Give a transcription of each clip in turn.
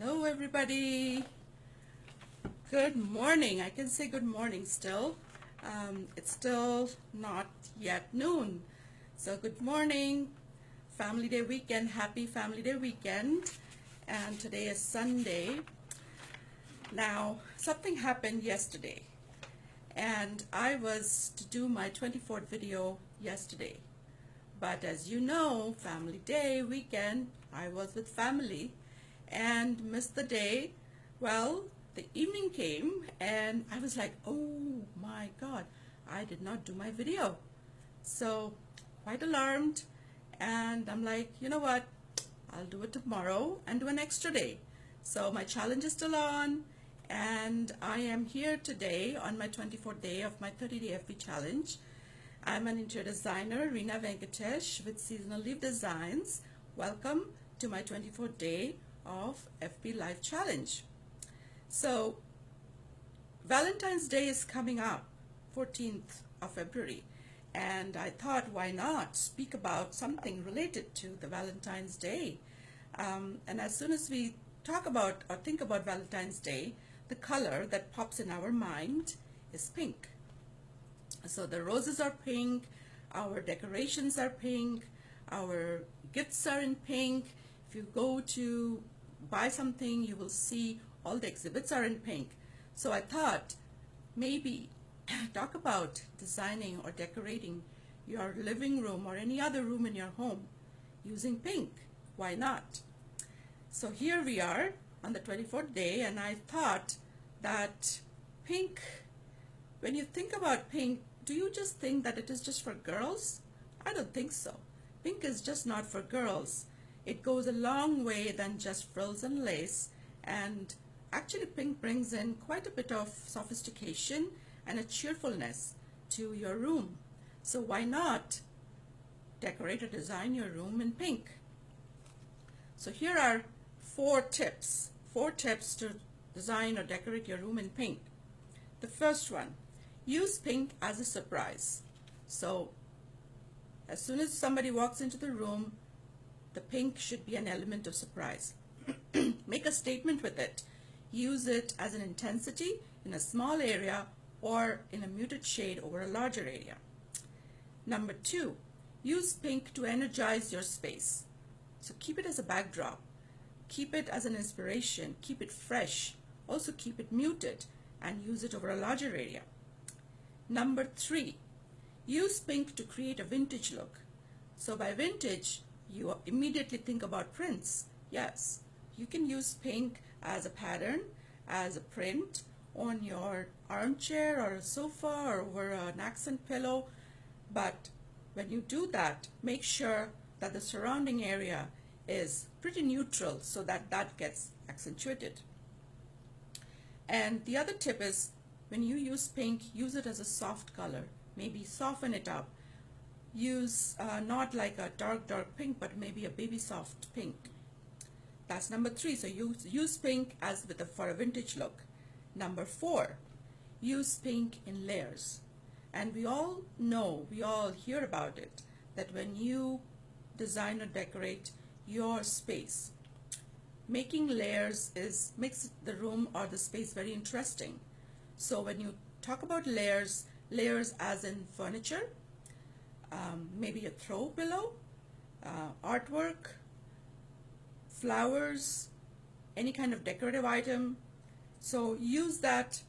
Hello everybody. Good morning. I can say good morning still. It's still not yet noon. So good morning. Family Day weekend. Happy Family Day weekend. And today is Sunday. Now, something happened yesterday. And I was to do my 24th video yesterday. But as you know, Family Day weekend, I was with family and missed the day. Well, the evening came and I was like, oh my God, I did not do my video. So quite alarmed, and I'm like, you know what, I'll do it tomorrow and do an extra day. So my challenge is still on, and I am here today on my 24th day of my 30-day FB challenge. I'm an interior designer, Reena Venkatesh with Seasonal Leaf Designs. Welcome to my 24th day of FBLive challenge. So Valentine's Day is coming up, 14th of February, and I thought, why not speak about something related to the Valentine's Day. And as soon as we talk about or think about Valentine's Day, the color that pops in our mind is pink. So the roses are pink, our decorations are pink, our gifts are in pink. If you go to buy something, you will see all the exhibits are in pink. So I thought maybe talk about designing or decorating your living room or any other room in your home using pink. Why not? So here we are on the 24th day, and I thought that pink, when you think about pink, do you just think that it is just for girls? I don't think so. Pink is just not for girls. It goes a long way than just frills and lace, and actually pink brings in quite a bit of sophistication and a cheerfulness to your room. So why not decorate or design your room in pink? So here are four tips to design or decorate your room in pink. The first one, use pink as a surprise. So as soon as somebody walks into the room, the pink should be an element of surprise. Make a statement with it. Use it as an intensity in a small area or in a muted shade over a larger area. Number two, use pink to energize your space. So keep it as a backdrop. Keep it as an inspiration. Keep it fresh. Also keep it muted and use it over a larger area. Number three, use pink to create a vintage look. So by vintage, you immediately think about prints. Yes, you can use pink as a pattern, as a print on your armchair or a sofa or over an accent pillow. But when you do that, make sure that the surrounding area is pretty neutral so that that gets accentuated. And the other tip is, when you use pink, use it as a soft color. Maybe soften it up. Use not like a dark pink, but maybe a baby soft pink. That's number three. So use pink as for a vintage look. Number four, use pink in layers. And we all know, we all hear about it, that when you design or decorate your space, making layers makes the room or the space very interesting. So when you talk about layers as in furniture, maybe a throw pillow, artwork, flowers, any kind of decorative item. So use that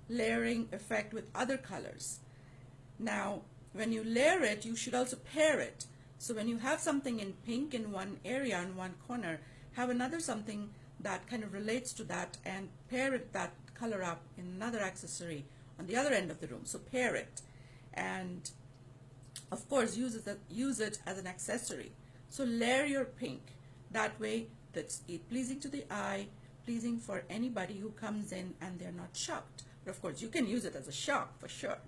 layering effect with other colors. Now, when you layer it, you should also pair it. So when you have something in pink in one area, in one corner, have another something that kind of relates to that and pair that color up in another accessory on the other end of the room. So pair it. And of course, use it as an accessory. So layer your pink. That way, that's pleasing to the eye, pleasing for anybody who comes in and they're not shocked. But of course, you can use it as a shock for sure.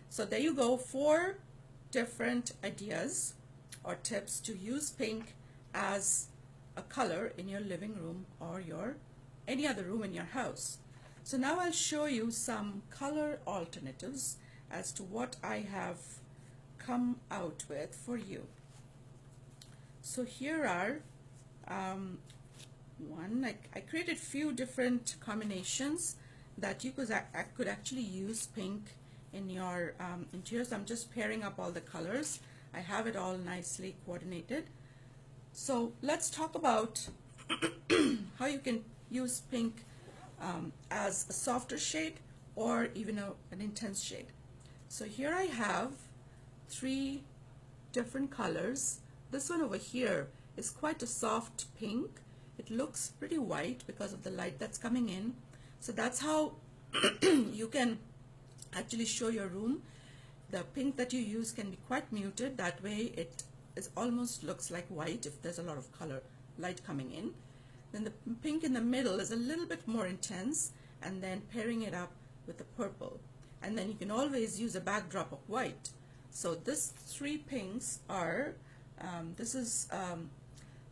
So there you go, 4 different ideas or tips to use pink as a color in your living room or any other room in your house. So now I'll show you some color alternatives as to what I have come out with for you. So here are one. I created few different combinations that you could actually use pink in your interior. So I'm just pairing up all the colors. I have it all nicely coordinated. So let's talk about how you can use pink as a softer shade or even an intense shade. So here I have 3 different colors. This one over here is quite a soft pink. It looks pretty white because of the light that's coming in. So that's how you can actually show your room. The pink that you use can be quite muted. That way it almost looks like white if there's a lot of color light coming in. Then the pink in the middle is a little bit more intense, and then pairing it up with the purple. And then you can always use a backdrop of white. So this 3 pinks are, this is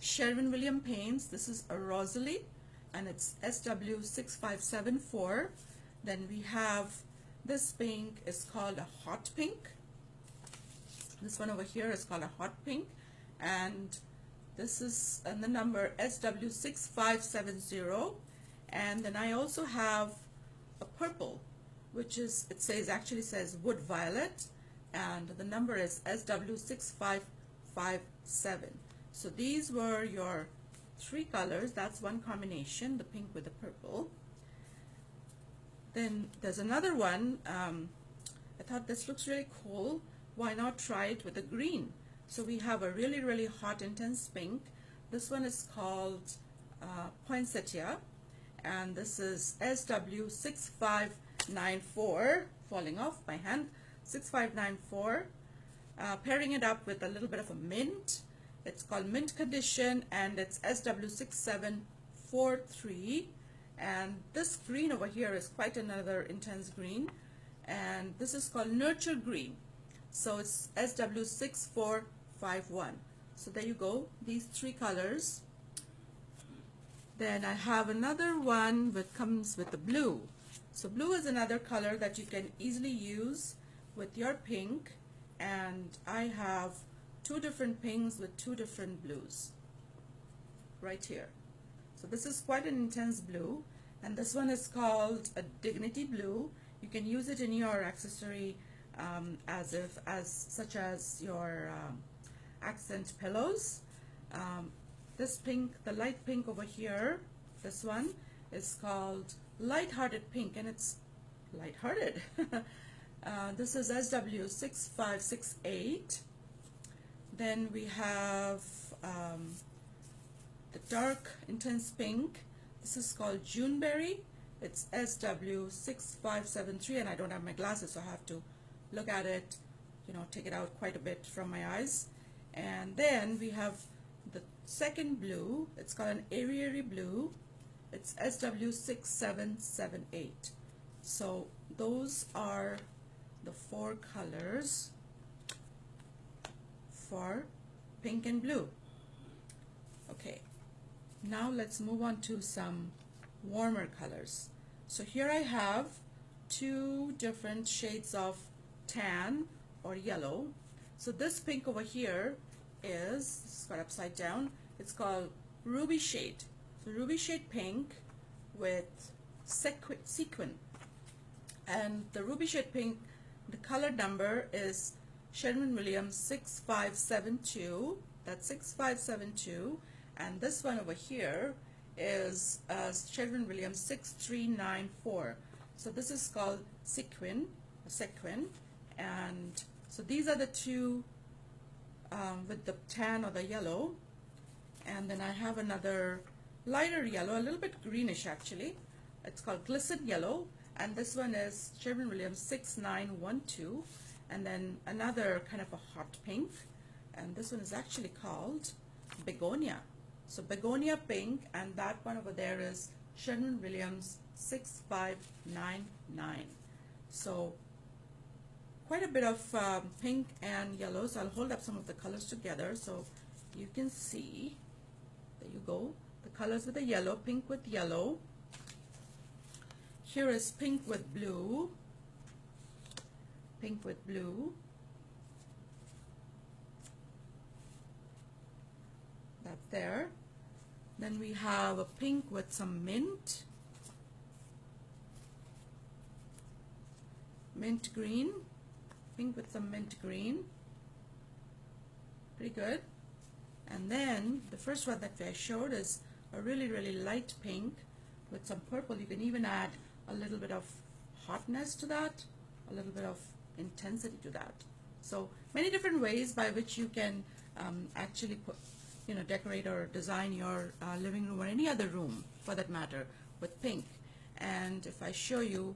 Sherwin-Williams paints. This is a Rosalie, and it's SW6574. Then we have this pink is called a hot pink. This one over here is called a hot pink, and this is the number SW6570. And then I also have a purple, which is, actually says wood violet, and the number is SW6557. So these were your 3 colors. That's one combination, the pink with the purple. Then there's another one. I thought this looks really cool. Why not try it with a green? So we have a really, really hot, intense pink. This one is called poinsettia, and this is SW6594, falling off my hand, 6594. Pairing it up with a little bit of a mint. It's called Mint Condition, and it's SW6743. And this green over here is quite another intense green, and this is called Nurture Green. So it's SW6451. So there you go, these 3 colors. Then I have another one that comes with the blue. So blue is another color that you can easily use with your pink, and I have 2 different pinks with 2 different blues right here. So this is quite an intense blue, and this one is called a Dignity Blue. You can use it in your accessory such as your accent pillows. This pink, the light pink over here, this one is called Lighthearted Pink, and it's lighthearted. This is SW6568. Then we have the dark intense pink. This is called Juneberry. It's SW6573, and I don't have my glasses, so I have to look at it, take it out quite a bit from my eyes. And then we have the second blue. It's called an Airy Blue. It's SW6778. So those are the 4 colors for pink and blue. Okay, now let's move on to some warmer colors. So here I have 2 different shades of tan or yellow. So this pink over here is got upside down. It's called Ruby Shade. So Ruby Shade pink with sequin. And the Ruby Shade pink, the color number is Sherwin-Williams 6572. That's 6572. And this one over here is Sherwin-Williams 6394. So this is called sequin. And so these are the 2 with the tan or the yellow. And then I have another lighter yellow, a little bit greenish actually. It's called Glisten Yellow, and this one is Sherwin-Williams 6912. And then another kind of a hot pink, and this one is actually called Begonia. So Begonia pink, and that one over there is Sherwin-Williams 6599. So quite a bit of pink and yellow. So I'll hold up some of the colors together so you can see. There you go, the colors with the yellow, pink with yellow. Here is pink with blue, pink with blue. That's there. Then we have a pink with some mint green, pink with some mint green, pretty good. And then the first one that I showed is a really light pink with some purple. You can even add a little bit of hotness to that, a little bit of intensity to that. So many different ways by which you can actually put, decorate or design your living room or any other room for that matter with pink. And if I show you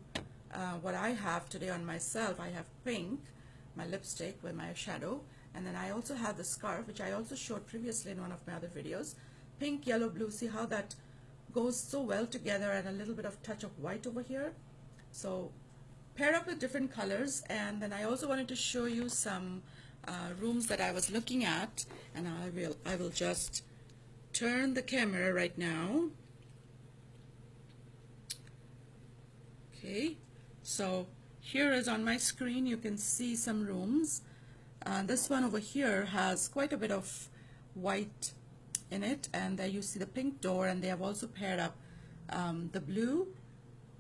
what I have today on myself, I have pink, my lipstick with my shadow, and then I also have the scarf, which I also showed previously in one of my other videos. Pink, yellow, blue. See how that goes so well together, and a little bit of touch of white over here. So paired up with different colors. And then I also wanted to show you some rooms that I was looking at, and I will just turn the camera right now. Okay, so here is on my screen, you can see some rooms. This one over here has quite a bit of white in it, and there you see the pink door, and they have also paired up the blue,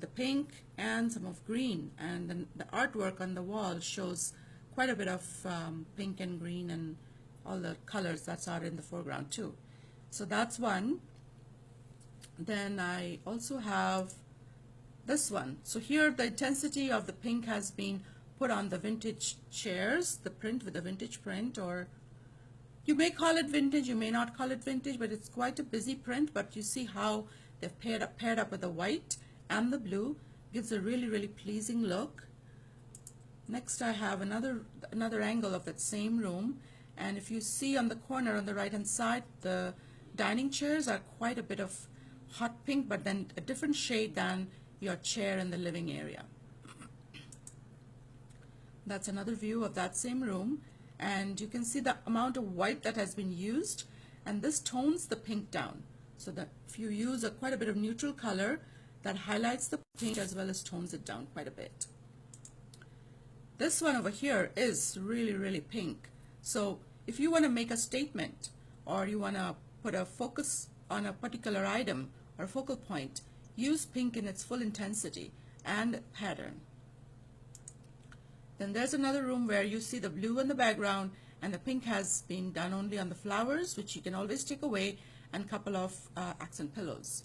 the pink, and some of green, and then the artwork on the wall shows quite a bit of pink and green and all the colors that's out in the foreground too. So that's one. Then I also have this one. So here the intensity of the pink has been put on the vintage chairs, the print with the vintage print, or you may call it vintage, you may not call it vintage, but it's quite a busy print. But you see how they've paired up with the white and the blue, gives a really pleasing look. Next I have another angle of that same room, and if you see on the corner on the right hand side, the dining chairs are quite a bit of hot pink, but then a different shade than your chair in the living area. That's another view of that same room, and you can see the amount of white that has been used, and this tones the pink down, so that if you use quite a bit of neutral color, that highlights the pink as well as tones it down quite a bit. This one over here is really pink, so if you want to make a statement, or you want to put a focus on a particular item or focal point, use pink in its full intensity and pattern. Then there's another room where you see the blue in the background, and the pink has been done only on the flowers, which you can always take away, and a couple of accent pillows.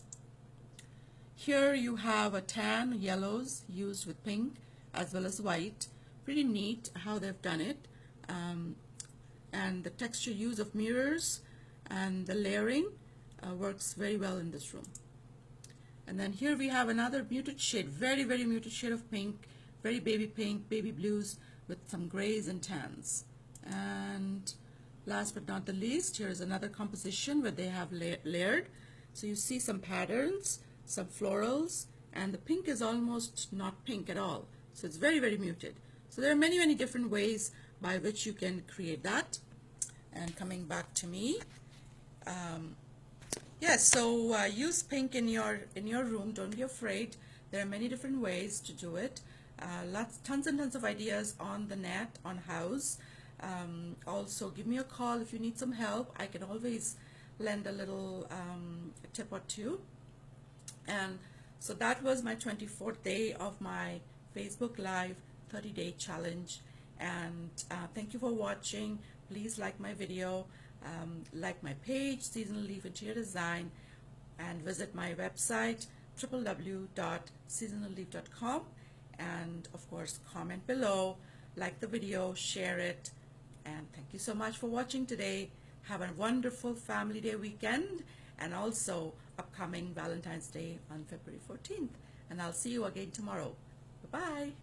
Here you have a tan, yellows used with pink as well as white. Pretty neat how they've done it. And the texture use of mirrors and the layering works very well in this room. And then here we have another muted shade, very muted shade of pink, very baby pink, baby blues with some grays and tans. And last but not the least, here is another composition where they have layered. So you see some patterns, some florals, and the pink is almost not pink at all. So it's very muted. So there are many different ways by which you can create that. And coming back to me, yes, so use pink in your room. Don't be afraid. There are many different ways to do it. Tons and tons of ideas on the net, on House. Also, give me a call if you need some help. I can always lend a little tip or two. And so that was my 24th day of my Facebook Live 30-day challenge. And thank you for watching. Please like my video, like my page, Seasonal Leaf Interior Design, and visit my website, www.seasonalleaf.com. And of course, comment below, like the video, share it, and thank you so much for watching today. Have a wonderful Family Day weekend, and also upcoming Valentine's Day on February 14th. And I'll see you again tomorrow. Bye-bye.